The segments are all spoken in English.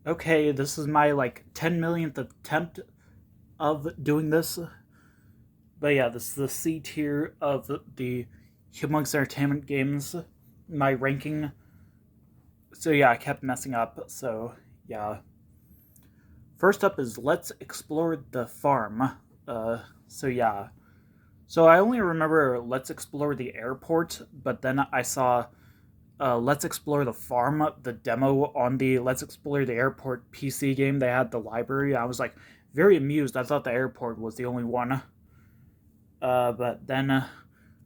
Okay, this is my like 10 millionth attempt of doing this. But yeah, this is the C tier of the Humongous Entertainment games, my ranking. So yeah, I kept messing up. So yeah. First up is Let's Explore the Farm. Uh, so yeah. So I only remember Let's Explore the Airport, but then I saw Let's Explore the Farm, the demo on the Let's Explore the Airport PC game. They had the library. I was like very amused. I thought the airport was the only one. But then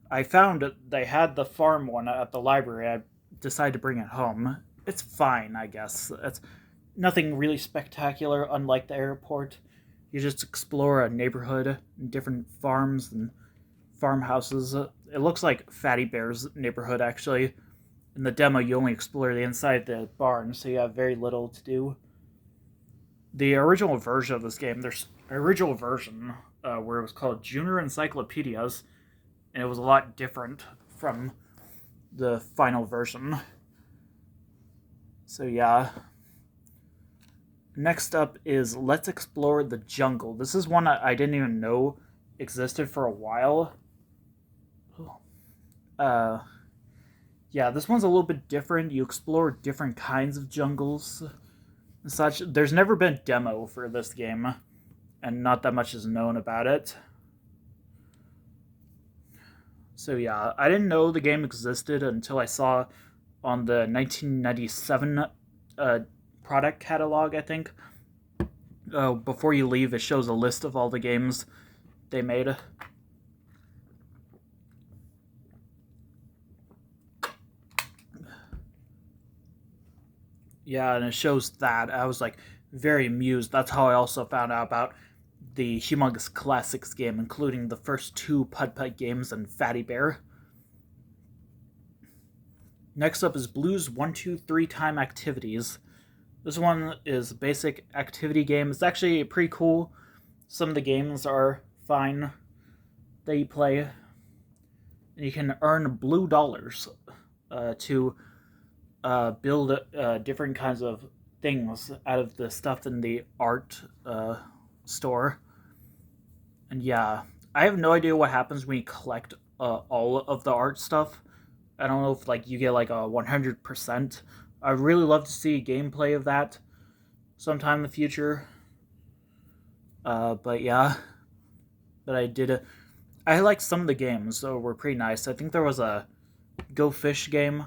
I found they had the farm one at the library. I decided to bring it home. It's fine, I guess. It's nothing really spectacular, unlike the airport. You just explore a neighborhood, different farms and farmhouses. It looks like Fatty Bear's neighborhood, actually. In the demo, you only explore the inside of the barn, so you have very little to do. The original version of this game, there's an original version where it was called Junior Encyclopedias, and it was a lot different from the final version. So yeah. Next up is Let's Explore the Jungle. This is one I didn't even know existed for a while. Uh, yeah, this one's a little bit different. You explore different kinds of jungles and such. There's never been a demo for this game, and not that much is known about it. So yeah, I didn't know the game existed until I saw on the 1997 uh, product catalog, I think. Before you leave, it shows a list of all the games they made. Yeah, and it shows that. I was like very amused. That's how I also found out about the Humongous Classics game, including the first two Putt Putt games and Fatty Bear. Next up is Blues 1, 2, 3 Time Activities. This one is a basic activity game. It's actually pretty cool. Some of the games are fine that you play. And you can earn blue dollars to build different kinds of things out of the stuff in the art store. And yeah, I have no idea what happens when you collect all of the art stuff. I don't know if like you get like a 100%. I'd really love to see gameplay of that sometime in the future. But yeah, but I did. I liked some of the games, so were pretty nice. I think there was a Go Fish game.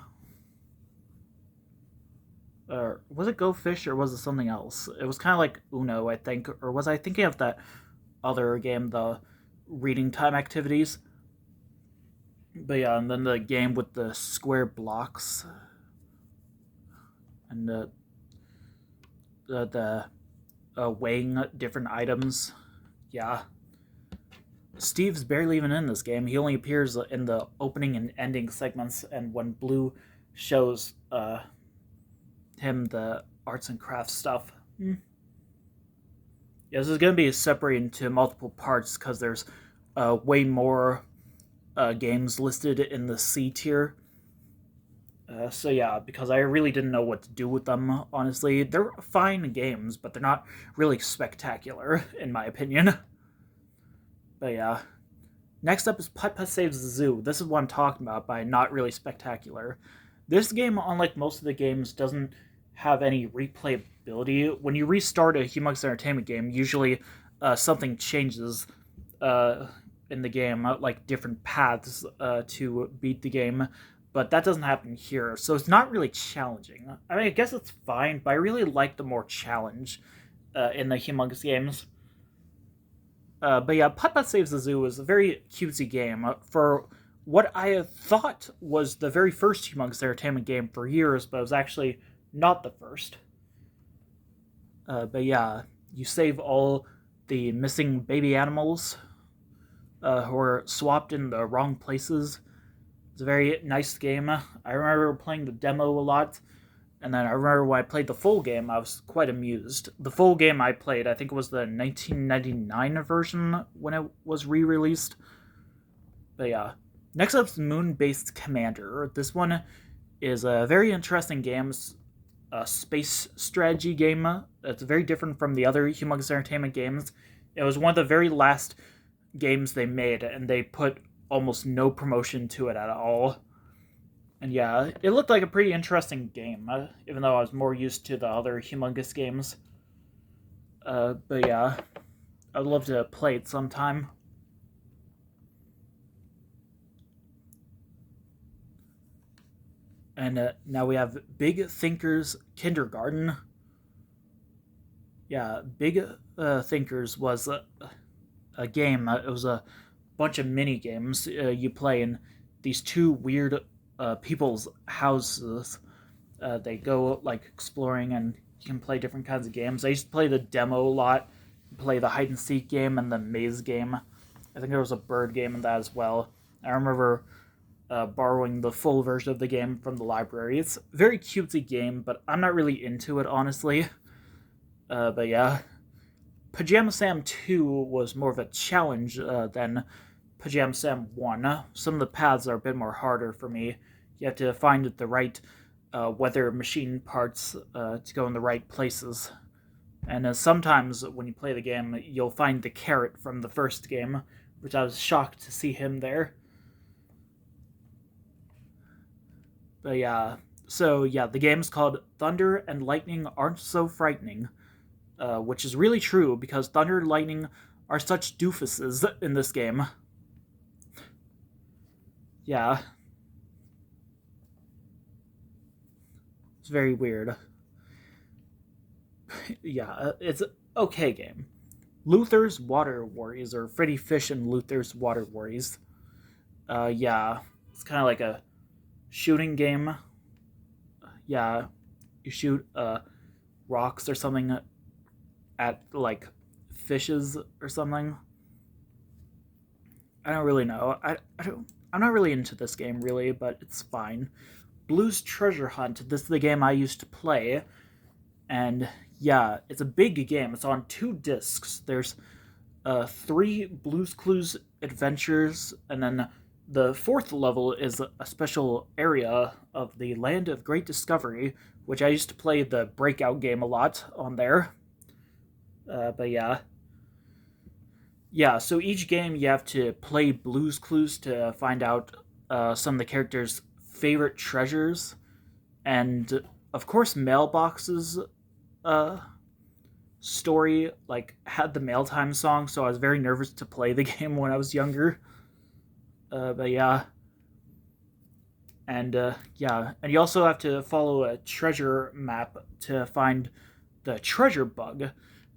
Or was it Go Fish or was it something else? It was kind of like Uno, I think. Or was I thinking of that other game, the reading time activities? But yeah, and then the game with the square blocks and the weighing different items. Yeah. Steve's barely even in this game. He only appears in the opening and ending segments, and when Blue shows him the arts and crafts stuff. Yeah, this is going to be separated into multiple parts because there's way more games listed in the C tier. So yeah, because I really didn't know what to do with them. Honestly, they're fine games, but they're not really spectacular in my opinion. But yeah, next up is Putt Putt Saves the Zoo. This is what I'm talking about by not really spectacular. This game, unlike most of the games, doesn't have any replayability. When you restart a Humongous Entertainment game, usually something changes uh, in the game, like different paths to beat the game. But that doesn't happen here, so it's not really challenging. I mean, I guess it's fine, but I really like the more challenge in the Humongous games. But yeah, Putt Putt Saves the Zoo is a very cutesy game. For what I thought was the very first Humongous Entertainment game for years, but it was actually not the first. But yeah, you save all the missing baby animals who are swapped in the wrong places. It's a very nice game. I remember playing the demo a lot, and then I remember when I played the full game, I was quite amused. The full game I played, I think it was the 1999 version when it was re-released. But yeah. Next up is Moon Based Commander. This one is a very interesting game. space strategy game. It's very different from the other Humongous Entertainment games. It was one of the very last games they made, and they put almost no promotion to it at all. And yeah, it looked like a pretty interesting game, even though I was more used to the other Humongous games. But yeah, I'd love to play it sometime. And now we have Big Thinkers Kindergarten. Yeah, Big Thinkers was a game. It was a bunch of mini games you play in these two weird people's houses. They go like exploring, and you can play different kinds of games. I used to play the demo a lot, play the hide and seek game and the maze game. I think there was a bird game in that as well. I remember borrowing the full version of the game from the library. It's a very cutesy game, but I'm not really into it, honestly. But yeah, Pajama Sam 2 was more of a challenge than Pajama Sam 1. Some of the paths are a bit more harder for me. You have to find the right weather machine parts to go in the right places. And sometimes when you play the game, you'll find the carrot from the first game, which I was shocked to see him there. But yeah, so yeah, the game's called Thunder and Lightning Aren't So Frightening, which is really true because thunder and lightning are such doofuses in this game. Yeah. It's very weird. Yeah, it's an okay game. Luther's Water Worries, or Freddy Fish and Luther's Water Worries. Yeah, it's kind of like a shooting game. Yeah, you shoot rocks or something at like fishes or something. I don't really know. I don't. I'm not really into this game really, but it's fine. Blues Treasure Hunt. This is the game I used to play, and yeah, it's a big game. It's on 2 discs. There's 3 Blues Clues adventures, and then the 4th level is a special area of the Land of Great Discovery, which I used to play the Breakout game a lot on there. But yeah. Yeah, so each game you have to play Blues Clues to find out some of the characters' favorite treasures. And of course, Mailbox's story like had the Mail Time song, so I was very nervous to play the game when I was younger. But yeah, and yeah, and you also have to follow a treasure map to find the treasure bug.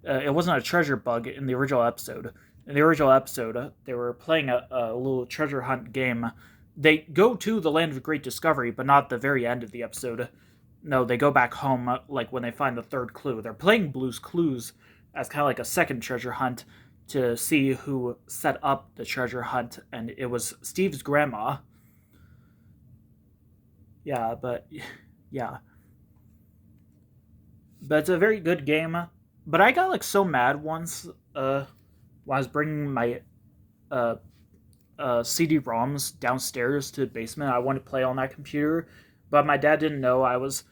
It wasn't a treasure bug in the original episode. In the original episode, they were playing a little treasure hunt game. They go to the Land of Great Discovery, but not the very end of the episode. No, they go back home, like when they find the 3rd clue. They're playing Blue's Clues as kind of like a second treasure hunt to see who set up the treasure hunt, and it was Steve's grandma. Yeah, but yeah. But it's a very good game. But I got like so mad once when I was bringing my uh, CD-ROMs downstairs to the basement. I wanted to play on that computer, but my dad didn't know I was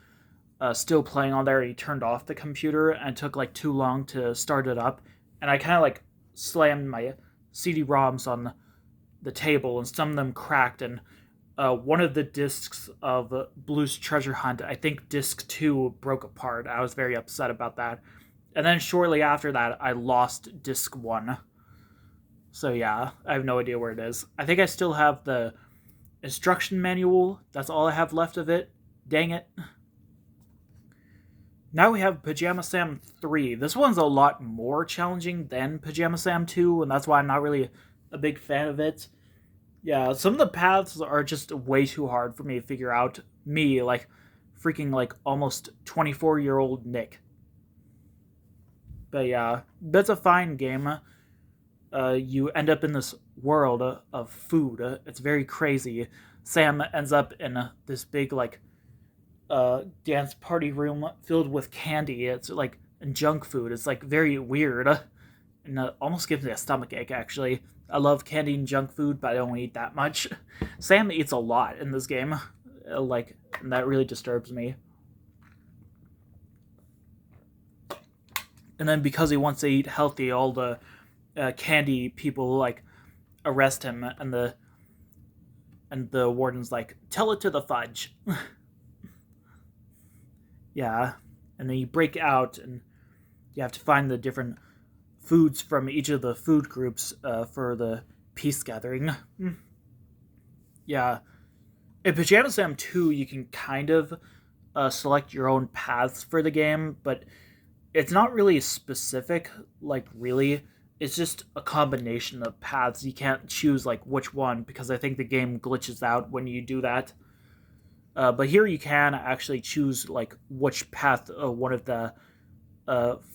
still playing on there. He turned off the computer and it took like too long to start it up, and I kind of like slammed my CD-ROMs on the table, and some of them cracked, and one of the discs of Blue's Treasure Hunt, I think disc 2, broke apart. I was very upset about that. And then shortly after that, I lost disc 1. So yeah, I have no idea where it is. I think I still have the instruction manual. That's all I have left of it. Dang it. Now we have Pajama Sam 3. This one's a lot more challenging than Pajama Sam 2, and that's why I'm not really a big fan of it. Yeah, some of the paths are just way too hard for me to figure out. Me, like, freaking, like, almost 24-year-old Nick. But yeah, that's a fine game. You end up in this world of food. It's very crazy. Sam ends up in this big, like, dance party room filled with candy. It's like junk food. It's like very weird, and almost gives me a stomach ache. Actually, I love candy and junk food, but I don't eat that much. Sam eats a lot in this game, and that really disturbs me. And then because he wants to eat healthy, all the candy people like arrest him, and the warden's like, tell it to the fudge. Yeah, and then you break out and you have to find the different foods from each of the food groups for the peace gathering. Yeah, in Pajama Sam 2, you can kind of select your own paths for the game, but it's not really specific, like, really. It's just a combination of paths. You can't choose, like, which one, because I think the game glitches out when you do that. But here you can actually choose, like, which path one of the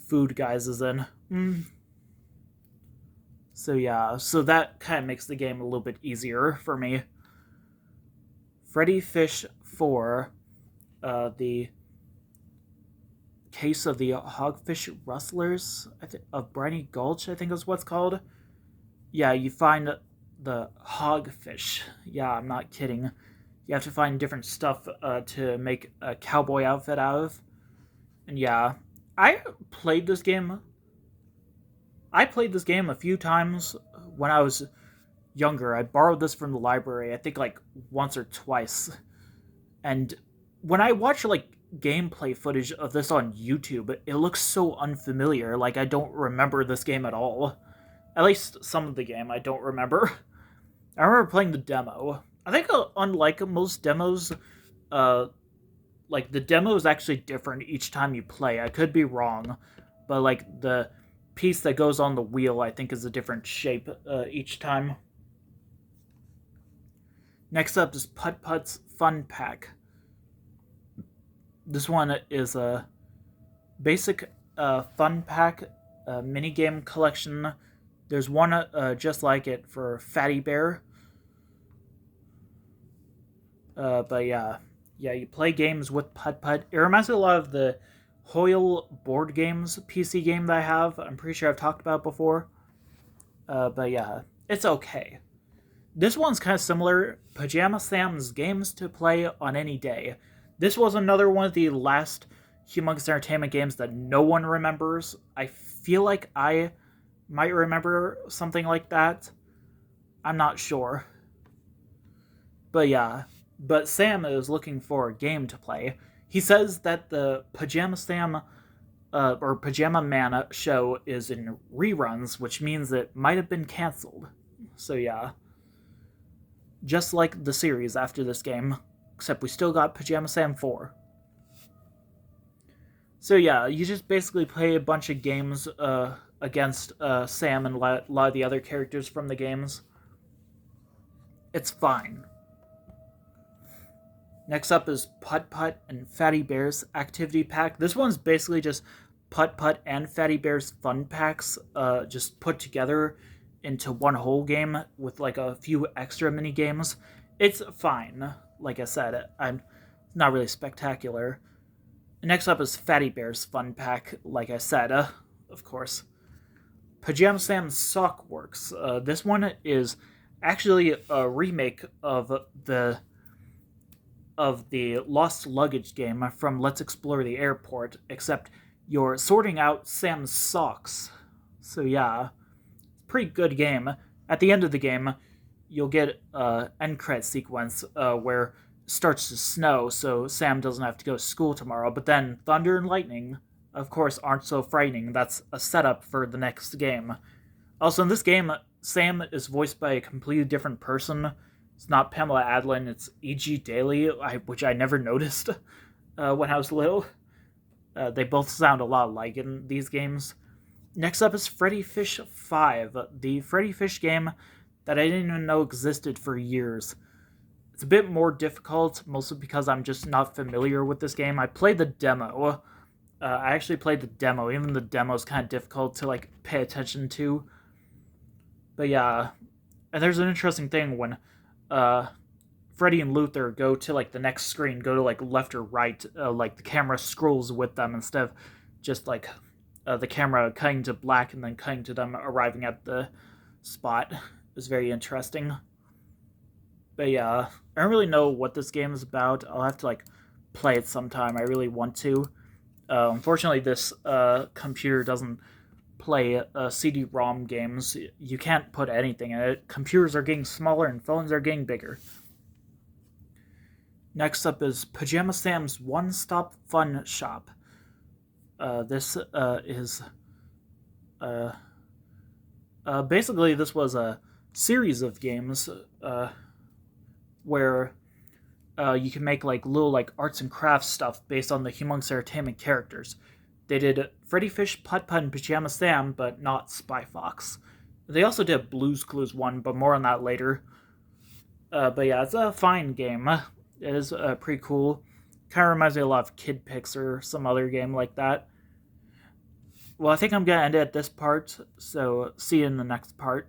food guys is in. So yeah, so that kind of makes the game a little bit easier for me. Freddy Fish 4, the Case of the Hogfish Rustlers of Briny Gulch, I think is what's called. Yeah, you find the hogfish. Yeah, I'm not kidding. You have to find different stuff to make a cowboy outfit out of. And yeah, I played this game. I played this game a few times when I was younger. I borrowed this from the library, I think like once or twice. And when I watch like gameplay footage of this on YouTube, it looks so unfamiliar. Like I don't remember this game at all. At least some of the game I don't remember. I remember playing the demo. I think unlike most demos, like the demo is actually different each time you play. I could be wrong, but like the piece that goes on the wheel, I think, is a different shape each time. Next up is Putt Putt's Fun Pack. This one is a basic fun pack minigame collection. There's one just like it for Fatty Bear. But yeah, you play games with Putt Putt. It reminds me a lot of the Hoyle board games PC game that I have. I'm pretty sure I've talked about it before. But yeah, it's okay. This one's kind of similar. Pajama Sam's games to play on any day. This was another one of the last Humongous Entertainment games that no one remembers. I feel like I might remember something like that. I'm not sure. But yeah, but Sam is looking for a game to play. He says that the Pajama Sam or Pajama Man show is in reruns, which means it might have been canceled. So yeah. Just like the series after this game, except we still got Pajama Sam 4. So yeah, you just basically play a bunch of games against Sam and a lot of the other characters from the games. It's fine. Next up is Putt Putt and Fatty Bear's Activity Pack. This one's basically just Putt Putt and Fatty Bear's fun packs just put together into one whole game with like a few extra mini games. It's fine. Like I said, I'm not really spectacular. Next up is Fatty Bear's Fun Pack, like I said, of course. Pajama Sam's Sock Works. This one is actually a remake of the Lost Luggage game from Let's Explore the Airport, except you're sorting out Sam's socks. So yeah, pretty good game. At the end of the game, you'll get an end credit sequence where it starts to snow, so Sam doesn't have to go to school tomorrow. But then thunder and lightning, of course, aren't so frightening. That's a setup for the next game. Also, in this game, Sam is voiced by a completely different person. It's not Pamela Adlon, it's E.G. Daily, which I never noticed when I was little. They both sound a lot alike in these games. Next up is Freddy Fish 5, the Freddy Fish game that I didn't even know existed for years. It's a bit more difficult, mostly because I'm just not familiar with this game. I played the demo. I actually played the demo. Even the demo is kind of difficult to like pay attention to. But yeah, and there's an interesting thing when Freddy and Luther go to like the next screen, go to like left or right, like the camera scrolls with them instead of just like the camera cutting to black and then cutting to them arriving at the spot. It was very interesting. But yeah, I don't really know what this game is about. I'll have to like play it sometime. I really want to. Unfortunately, this computer doesn't play CD-ROM games. You can't put anything in it. Computers are getting smaller and phones are getting bigger. Next up is Pajama Sam's One Stop Fun Shop. This is uh, basically this was a series of games where you can make like little like arts and crafts stuff based on the Humongous Entertainment characters. They did Freddy Fish, Putt Putt, and Pajama Sam, but not Spy Fox. They also did Blue's Clues 1, but more on that later. But yeah, it's a fine game. It is pretty cool. Kind of reminds me a lot of Kid Pix or some other game like that. Well, I think I'm going to end it at this part, so see you in the next part.